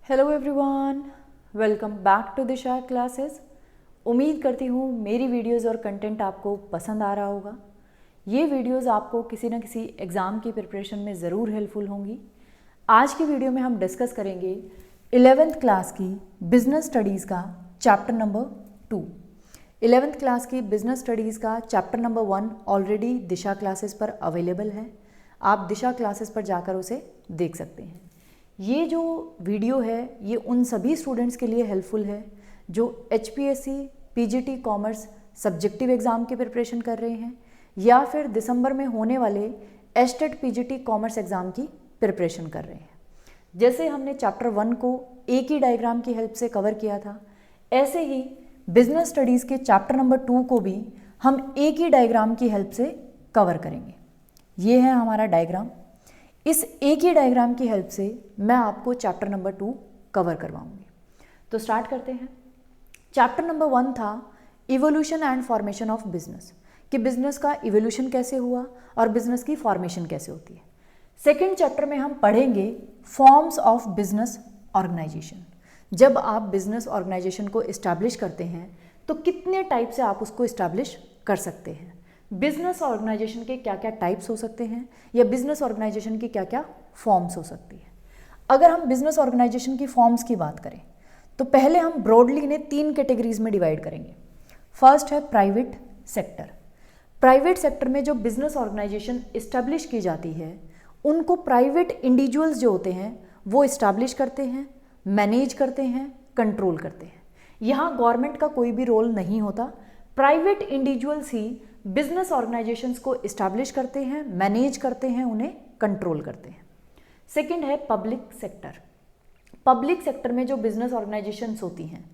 Hello everyone, welcome back to Disha classes. उम्मीद करती हूँ मेरी वीडियोस और कंटेंट आपको पसंद आ रहा होगा। ये वीडियोस आपको किसी न किसी एग्ज़ाम की प्रिपरेशन में ज़रूर हेल्पफुल होंगी। आज की वीडियो में हम डिस्कस करेंगे 11th क्लास की बिज़नेस स्टडीज़ का चैप्टर नंबर 2। 11th क्लास की बिज़नेस स्टडीज़ का चैप्टर नंबर 1 ऑलरेडी दिशा क्लासेस पर अवेलेबल है। आप दिशा क्लासेस पर जाकर उसे देख सकते हैं। ये जो वीडियो है ये उन सभी स्टूडेंट्स के लिए हेल्पफुल है जो HPSC PGT commerce subjective exam की प्रिपरेशन कर रहे हैं या फिर दिसंबर में होने वाले एस्टेट PGT कॉमर्स एग्ज़ाम की प्रिपरेशन कर रहे हैं। जैसे हमने चैप्टर 1 को एक ही डायग्राम की हेल्प से कवर किया था, ऐसे ही बिजनेस स्टडीज़ के चैप्टर नंबर 2 को भी हम एक ही डायग्राम की हेल्प से कवर करेंगे। ये है हमारा डायग्राम। इस एक ही डायग्राम की हेल्प से मैं आपको चैप्टर नंबर 2 कवर करवाऊंगी। तो स्टार्ट करते हैं। चैप्टर नंबर 1 था evolution and formation of business, कि बिजनेस का इवोल्यूशन कैसे हुआ और बिजनेस की फॉर्मेशन कैसे होती है। सेकेंड चैप्टर में हम पढ़ेंगे फॉर्म्स ऑफ बिजनेस ऑर्गेनाइजेशन। जब आप बिजनेस ऑर्गेनाइजेशन को इस्टेब्लिश करते हैं तो कितने टाइप से आप उसको इस्टेब्लिश कर सकते हैं, बिजनेस ऑर्गेनाइजेशन के क्या क्या टाइप्स हो सकते हैं या बिजनेस ऑर्गेनाइजेशन की क्या क्या फॉर्म्स हो सकती है। अगर हम बिजनेस ऑर्गेनाइजेशन की फॉर्म्स की बात करें तो पहले हम ब्रॉडली इन्हें 3 कैटेगरीज में डिवाइड करेंगे। फर्स्ट है प्राइवेट सेक्टर। प्राइवेट सेक्टर में जो बिजनेस ऑर्गेनाइजेशन इस्टेब्लिश की जाती है उनको प्राइवेट इंडिविजुअल्स जो होते हैं वो इस्टेब्लिश करते हैं, मैनेज करते हैं, कंट्रोल करते हैं। यहाँ गवर्नमेंट का कोई भी रोल नहीं होता। प्राइवेट इंडिविजुअल्स ही बिजनेस ऑर्गेनाइजेशंस को इस्टेब्लिश करते हैं, मैनेज करते हैं, उन्हें कंट्रोल करते हैं। सेकंड है पब्लिक सेक्टर। पब्लिक सेक्टर में जो बिजनेस ऑर्गेनाइजेशंस होती हैं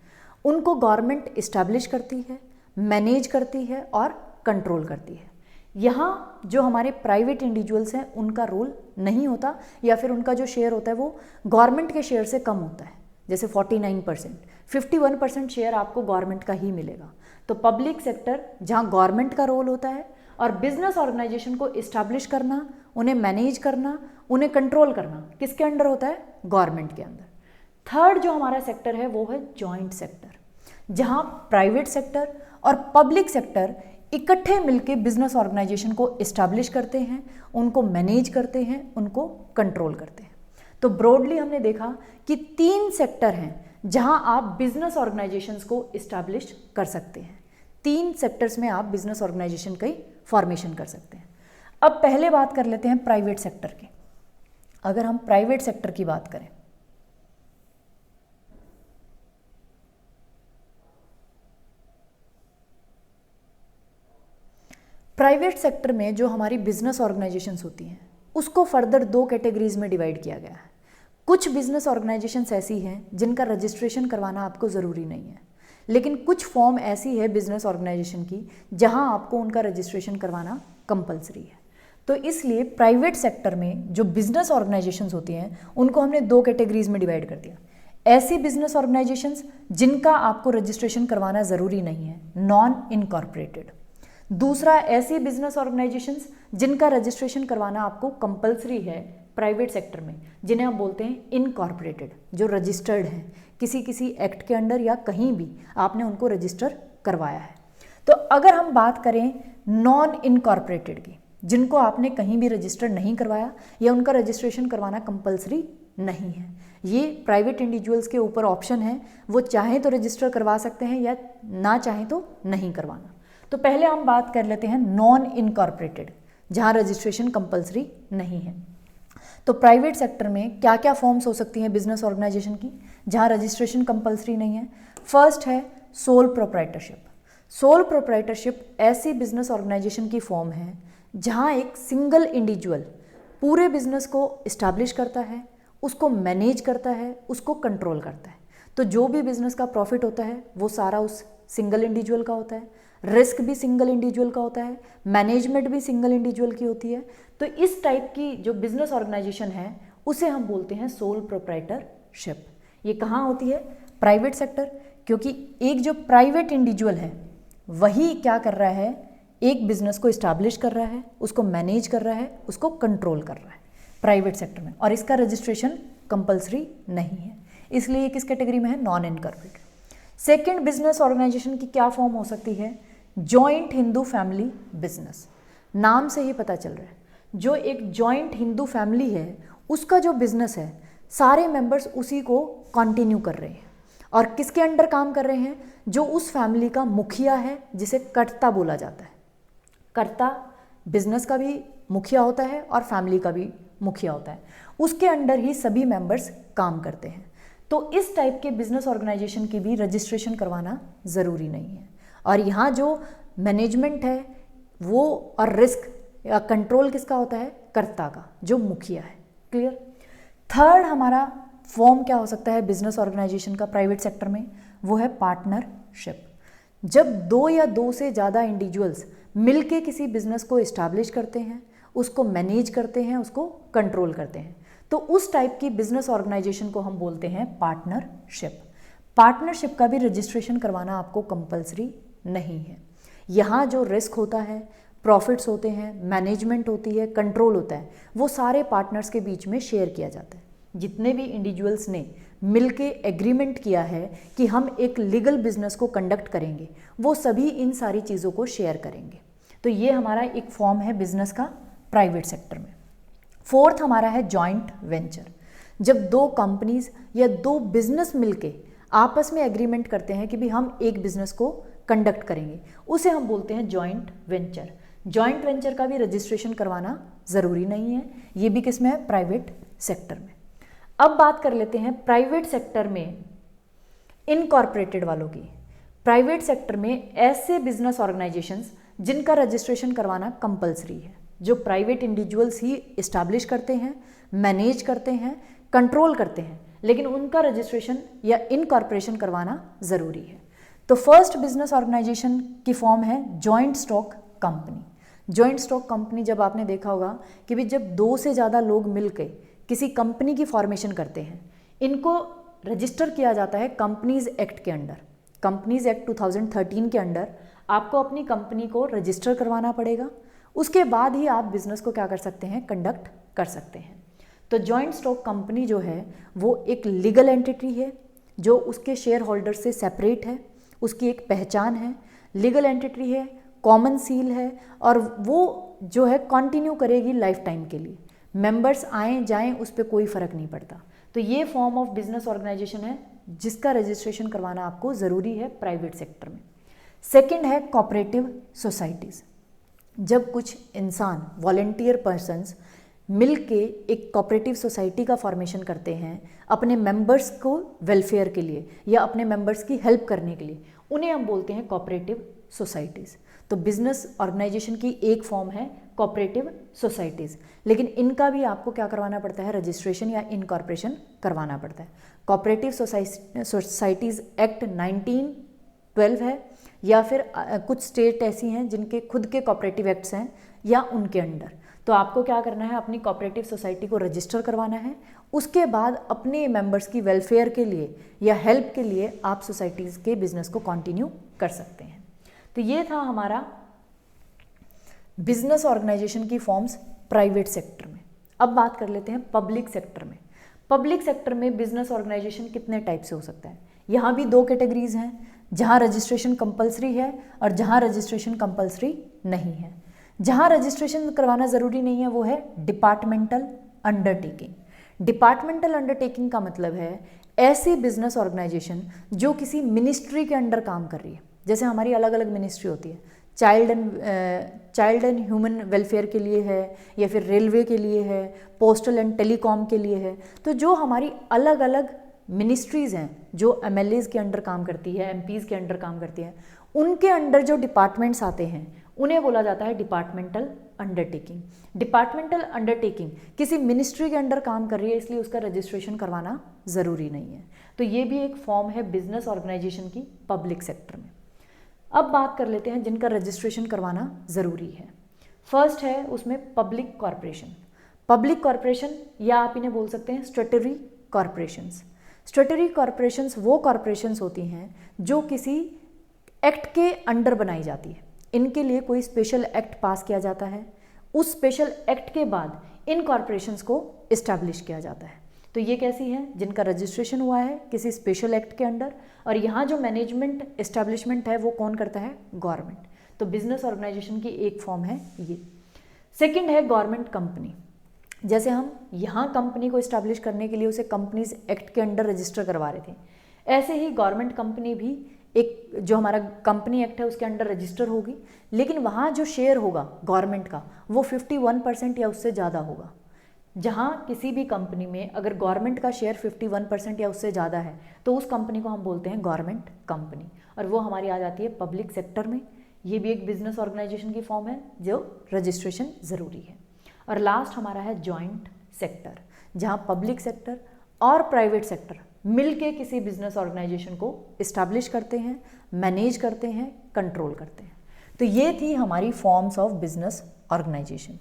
उनको गवर्नमेंट इस्टेब्लिश करती है, मैनेज करती है और कंट्रोल करती है। यहाँ जो हमारे प्राइवेट इंडिविजुअल्स हैं उनका रोल नहीं होता या फिर उनका जो शेयर होता है वो गवर्नमेंट के शेयर से कम होता है। जैसे 49%, 51% शेयर आपको गवर्नमेंट का ही मिलेगा। तो पब्लिक सेक्टर जहाँ गवर्नमेंट का रोल होता है और बिजनेस ऑर्गेनाइजेशन को इस्टेब्लिश करना, उन्हें मैनेज करना, उन्हें कंट्रोल करना किसके अंडर होता है? गवर्नमेंट के अंदर। थर्ड जो हमारा सेक्टर है वो है जॉइंट सेक्टर, जहाँ प्राइवेट सेक्टर और पब्लिक सेक्टर इकट्ठे मिलकर बिजनेस ऑर्गेनाइजेशन को इस्टेब्लिश करते हैं, उनको मैनेज करते हैं, उनको कंट्रोल करते हैं। तो ब्रॉडली हमने देखा कि 3 सेक्टर हैं जहां आप बिजनेस ऑर्गेनाइजेशंस को इस्टेब्लिश कर सकते हैं। 3 सेक्टर्स में आप बिजनेस ऑर्गेनाइजेशन की फॉर्मेशन कर सकते हैं। अब पहले बात कर लेते हैं प्राइवेट सेक्टर की। अगर हम प्राइवेट सेक्टर की बात करें प्राइवेट सेक्टर में जो हमारी बिजनेस ऑर्गेनाइजेशंस होती हैं उसको फर्दर 2 कैटेगरीज में डिवाइड किया गया है। कुछ बिजनेस ऑर्गेनाइजेशंस ऐसी हैं जिनका रजिस्ट्रेशन करवाना आपको ज़रूरी नहीं है, लेकिन कुछ फॉर्म ऐसी है बिजनेस ऑर्गेनाइजेशन की जहां आपको उनका रजिस्ट्रेशन करवाना कंपलसरी है। तो इसलिए प्राइवेट सेक्टर में जो बिजनेस ऑर्गेनाइजेशंस होती हैं उनको हमने 2 कैटेगरीज में डिवाइड कर दिया। ऐसी बिजनेस ऑर्गेनाइजेशंस जिनका आपको रजिस्ट्रेशन करवाना ज़रूरी नहीं है, नॉन इनकॉर्पोरेटेड। दूसरा, ऐसी बिजनेस ऑर्गेनाइजेशंस जिनका रजिस्ट्रेशन करवाना आपको कंपलसरी है प्राइवेट सेक्टर में, जिन्हें हम बोलते हैं इनकॉर्पोरेटेड, जो रजिस्टर्ड हैं किसी एक्ट के अंडर या कहीं भी आपने उनको रजिस्टर करवाया है। तो अगर हम बात करें नॉन इनकॉर्पोरेटेड की, जिनको आपने कहीं भी रजिस्टर नहीं करवाया या उनका रजिस्ट्रेशन करवाना कंपलसरी नहीं है, ये प्राइवेट इंडिविजुअल्स के ऊपर ऑप्शन है, वो चाहें तो रजिस्टर करवा सकते हैं या ना चाहें तो नहीं करवाना। तो पहले हम बात कर लेते हैं नॉन इनकॉर्पोरेटेड, जहाँ रजिस्ट्रेशन कंपलसरी नहीं है। तो प्राइवेट सेक्टर में क्या क्या फॉर्म्स हो सकती हैं बिजनेस ऑर्गेनाइजेशन की जहाँ रजिस्ट्रेशन कंपलसरी नहीं है? फर्स्ट है सोल प्रोप्राइटरशिप। सोल प्रोप्राइटरशिप ऐसी बिजनेस ऑर्गेनाइजेशन की फॉर्म है जहाँ एक सिंगल इंडिविजुअल पूरे बिजनेस को इस्टेब्लिश करता है, उसको मैनेज करता है, उसको कंट्रोल करता है। तो जो भी बिजनेस का प्रॉफिट होता है वो सारा उस सिंगल इंडिविजुअल का होता है, रिस्क भी सिंगल इंडिविजुअल का होता है, मैनेजमेंट भी सिंगल इंडिविजुअल की होती है। तो इस टाइप की जो बिजनेस ऑर्गेनाइजेशन है उसे हम बोलते हैं सोल प्रोप्राइटरशिप। ये कहाँ होती है? प्राइवेट सेक्टर, क्योंकि एक जो प्राइवेट इंडिविजुअल है वही क्या कर रहा है? एक बिजनेस को इस्टेब्लिश कर रहा है, उसको मैनेज कर रहा है, उसको कंट्रोल कर रहा है प्राइवेट सेक्टर में, और इसका रजिस्ट्रेशन कंपलसरी नहीं है। इसलिए किस कैटेगरी में है, non incorporated. Second business organisation की क्या फॉर्म हो सकती है, जॉइंट हिंदू फैमिली बिजनेस। नाम से ही पता चल रहा है, जो एक जॉइंट हिंदू फैमिली है उसका जो बिजनेस है सारे मेंबर्स उसी को कंटिन्यू कर रहे हैं और किसके अंडर काम कर रहे हैं, जो उस फैमिली का मुखिया है जिसे कर्ता बोला जाता है। कर्ता बिजनेस का भी मुखिया होता है और फैमिली का भी मुखिया होता है, उसके अंडर ही सभी मेंबर्स काम करते हैं। तो इस टाइप के बिजनेस ऑर्गेनाइजेशन की भी रजिस्ट्रेशन करवाना ज़रूरी नहीं है। और यहाँ जो मैनेजमेंट है वो और रिस्क या कंट्रोल किसका होता है, कर्ता का, जो मुखिया है। क्लियर। थर्ड हमारा फॉर्म क्या हो सकता है बिजनेस ऑर्गेनाइजेशन का प्राइवेट सेक्टर में, वो है पार्टनरशिप। जब दो या दो से ज़्यादा इंडिविजुअल्स मिलके किसी बिजनेस को इस्टेब्लिश करते हैं, उसको मैनेज करते हैं, उसको कंट्रोल करते हैं, तो उस टाइप की बिजनेस ऑर्गेनाइजेशन को हम बोलते हैं पार्टनरशिप। पार्टनरशिप का भी रजिस्ट्रेशन करवाना आपको कंपलसरी नहीं है। यहाँ जो रिस्क होता है, प्रॉफिट्स होते हैं, मैनेजमेंट होती है, कंट्रोल होता है, वो सारे पार्टनर्स के बीच में शेयर किया जाता है। जितने भी इंडिविजुअल्स ने मिलके एग्रीमेंट किया है कि हम एक लीगल बिजनेस को कंडक्ट करेंगे, वो सभी इन सारी चीज़ों को शेयर करेंगे। तो ये हमारा एक फॉर्म है बिजनेस का प्राइवेट सेक्टर में। फोर्थ हमारा है जॉइंट वेंचर। जब दो कंपनीज या दो बिजनेस मिलके आपस में एग्रीमेंट करते हैं कि भी हम एक बिजनेस को कंडक्ट करेंगे, उसे हम बोलते हैं जॉइंट वेंचर। जॉइंट वेंचर का भी रजिस्ट्रेशन करवाना ज़रूरी नहीं है, ये भी किस में है, प्राइवेट सेक्टर में। अब बात कर लेते हैं प्राइवेट सेक्टर में इनकॉर्पोरेटेड वालों की। प्राइवेट सेक्टर में ऐसे बिजनेस ऑर्गेनाइजेशंस जिनका रजिस्ट्रेशन करवाना कंपलसरी है, जो प्राइवेट इंडिविजुअल्स ही इस्टेब्लिश करते हैं, मैनेज करते हैं, कंट्रोल करते हैं, लेकिन उनका रजिस्ट्रेशन या इनकॉर्पोरेशन करवाना ज़रूरी है। तो फर्स्ट बिजनेस ऑर्गेनाइजेशन की फॉर्म है joint stock company. Joint stock company जब आपने देखा होगा कि भी जब दो से ज़्यादा लोग मिलकर किसी कंपनी की फॉर्मेशन करते हैं, इनको रजिस्टर किया जाता है कंपनीज एक्ट के अंडर। कंपनीज एक्ट 2013 के अंडर आपको अपनी कंपनी को रजिस्टर करवाना पड़ेगा, उसके बाद ही आप बिजनेस को क्या कर सकते हैं, कंडक्ट कर सकते हैं। तो जॉइंट स्टॉक कंपनी जो है वो एक लीगल एंटिटी है जो उसके शेयर होल्डर से सेपरेट है, उसकी एक पहचान है, लीगल एंटिटी है, कॉमन सील है और वो जो है कंटिन्यू करेगी लाइफ टाइम के लिए। मेंबर्स आएँ जाएँ उस पर कोई फ़र्क नहीं पड़ता। तो ये फॉर्म ऑफ बिजनेस ऑर्गेनाइजेशन है जिसका रजिस्ट्रेशन करवाना आपको ज़रूरी है प्राइवेट सेक्टर में। सेकंड है कोऑपरेटिव सोसाइटीज़। जब कुछ इंसान वॉलंटियर पर्सन्स मिलके एक कोऑपरेटिव सोसाइटी का फॉर्मेशन करते हैं अपने मेंबर्स को वेलफेयर के लिए या अपने मेंबर्स की हेल्प करने के लिए, उन्हें हम बोलते हैं कोऑपरेटिव सोसाइटीज़। तो बिजनेस ऑर्गेनाइजेशन की एक फॉर्म है कोऑपरेटिव सोसाइटीज़, लेकिन इनका भी आपको क्या करवाना पड़ता है, रजिस्ट्रेशन या इनकॉर्पोरेशन करवाना पड़ता है। कोऑपरेटिव सोसाइटीज़ एक्ट 1912 है या फिर कुछ स्टेट ऐसी हैं जिनके खुद के कोऑपरेटिव एक्ट्स हैं या उनके अंडर। तो आपको क्या करना है, अपनी कोऑपरेटिव सोसाइटी को रजिस्टर करवाना है, उसके बाद अपने मेंबर्स की वेलफेयर के लिए या हेल्प के लिए आप सोसाइटीज़ के बिजनेस को कंटिन्यू कर सकते हैं। तो ये था हमारा बिजनेस ऑर्गेनाइजेशन की फॉर्म्स प्राइवेट सेक्टर में। अब बात कर लेते हैं पब्लिक सेक्टर में। पब्लिक सेक्टर में बिजनेस ऑर्गेनाइजेशन कितने टाइप से हो सकता है, यहाँ भी दो कैटेगरीज हैं, जहाँ रजिस्ट्रेशन कंपलसरी है और जहाँ रजिस्ट्रेशन कंपलसरी नहीं है। जहाँ रजिस्ट्रेशन करवाना ज़रूरी नहीं है वो है डिपार्टमेंटल अंडरटेकिंग। डिपार्टमेंटल अंडरटेकिंग का मतलब है ऐसी बिजनेस ऑर्गेनाइजेशन जो किसी मिनिस्ट्री के अंडर काम कर रही है। जैसे हमारी अलग अलग मिनिस्ट्री होती है, चाइल्ड एंड ह्यूमन वेलफेयर के लिए है या फिर रेलवे के लिए है, पोस्टल एंड टेलीकॉम के लिए है। तो जो हमारी अलग अलग मिनिस्ट्रीज़ हैं जो एमएलएज़ के अंडर काम करती है, एमपीज़ के अंडर काम करती है, उनके अंडर जो डिपार्टमेंट्स आते हैं उन्हें बोला जाता है डिपार्टमेंटल अंडरटेकिंग। डिपार्टमेंटल अंडरटेकिंग किसी मिनिस्ट्री के अंडर काम कर रही है, इसलिए उसका रजिस्ट्रेशन करवाना ज़रूरी नहीं है। तो ये भी एक फॉर्म है बिजनेस ऑर्गेनाइजेशन की पब्लिक सेक्टर में। अब बात कर लेते हैं जिनका रजिस्ट्रेशन करवाना ज़रूरी है। फर्स्ट है उसमें पब्लिक कॉरपोरेशन। पब्लिक कॉरपोरेशन या आप इन्हें बोल सकते हैं स्टैट्यूटरी कॉरपोरेशंस। स्टैट्यूटरी कॉरपोरेशंस वो कॉरपोरेशंस होती हैं जो किसी एक्ट के अंडर बनाई जाती है। इनके लिए कोई स्पेशल एक्ट पास किया जाता है, उस स्पेशल एक्ट के बाद इन कॉरपोरेशंस को इस्टेब्लिश किया जाता है। तो ये कैसी हैं? जिनका रजिस्ट्रेशन हुआ है किसी स्पेशल एक्ट के अंडर, और यहाँ जो मैनेजमेंट एस्टेब्लिशमेंट है वो कौन करता है? गवर्नमेंट। तो बिजनेस ऑर्गेनाइजेशन की एक फॉर्म है ये। सेकंड है गवर्नमेंट कंपनी। जैसे हम यहाँ कंपनी को इस्टेब्लिश करने के लिए उसे कंपनीज एक्ट के अंडर रजिस्टर करवा रहे थे, ऐसे ही गवर्नमेंट कंपनी भी एक जो हमारा कंपनी एक्ट है उसके अंडर रजिस्टर होगी, लेकिन वहाँ जो शेयर होगा गवर्नमेंट का वो 51% या उससे ज़्यादा होगा। जहाँ किसी भी कंपनी में अगर गवर्नमेंट का शेयर 51% या उससे ज़्यादा है तो उस कंपनी को हम बोलते हैं गवर्नमेंट कंपनी, और वो हमारी आ जाती है पब्लिक सेक्टर में। ये भी एक बिजनेस ऑर्गेनाइजेशन की फॉर्म है जो रजिस्ट्रेशन ज़रूरी है। और लास्ट हमारा है जॉइंट सेक्टर, जहाँ पब्लिक सेक्टर और प्राइवेट सेक्टर मिलके किसी बिजनेस ऑर्गेनाइजेशन को इस्टेब्लिश करते हैं, मैनेज करते हैं, कंट्रोल करते हैं। तो ये थी हमारी forms of business organisation.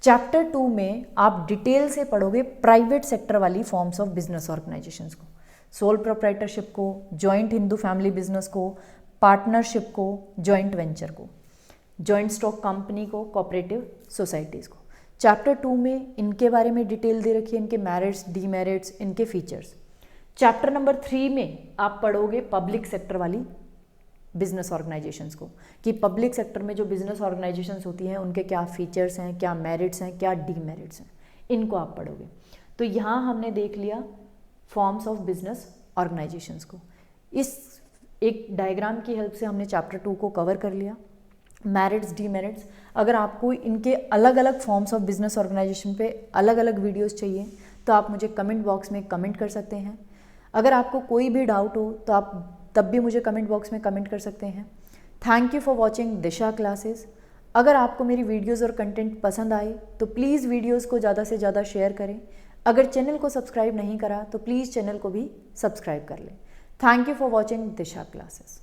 Chapter 2 में आप डिटेल से पढ़ोगे प्राइवेट सेक्टर वाली फॉर्म्स ऑफ बिजनेस ऑर्गेनाइजेशंस को, सोल प्रोप्राइटरशिप को, जॉइंट हिंदू फैमिली बिजनेस को, पार्टनरशिप को, जॉइंट वेंचर को, जॉइंट स्टॉक कंपनी को, कोऑपरेटिव सोसाइटीज़ को। चैप्टर 2 में इनके बारे में डिटेल दे रखी है, इनके मेरिट्स, डीमेरिट्स, इनके फीचर्स। चैप्टर नंबर 3 में आप पढ़ोगे पब्लिक सेक्टर वाली बिजनेस ऑर्गेनाइजेशंस को, कि पब्लिक सेक्टर में जो बिजनेस ऑर्गेनाइजेशंस होती हैं उनके क्या फीचर्स हैं, क्या मेरिट्स हैं, क्या डीमेरिट्स हैं, इनको आप पढ़ोगे। तो यहाँ हमने देख लिया फॉर्म्स ऑफ बिजनेस ऑर्गेनाइजेशंस को। इस एक डायग्राम की हेल्प से हमने चैप्टर 2 को कवर कर लिया। मेरिट्स, डीमेरिट्स, अगर आपको इनके अलग अलग फॉर्म्स ऑफ बिजनेस ऑर्गेनाइजेशन पे अलग अलग वीडियोस चाहिए तो आप मुझे कमेंट बॉक्स में कमेंट कर सकते हैं। अगर आपको कोई भी डाउट हो तो आप तब भी मुझे कमेंट बॉक्स में कमेंट कर सकते हैं। Thank you for watching Disha classes. अगर आपको मेरी वीडियोज़ और कंटेंट पसंद आए तो प्लीज़ वीडियोज़ को ज़्यादा से ज़्यादा शेयर करें। अगर चैनल को सब्सक्राइब नहीं करा तो प्लीज़ चैनल को भी सब्सक्राइब कर लें। Thank you for watching Disha classes.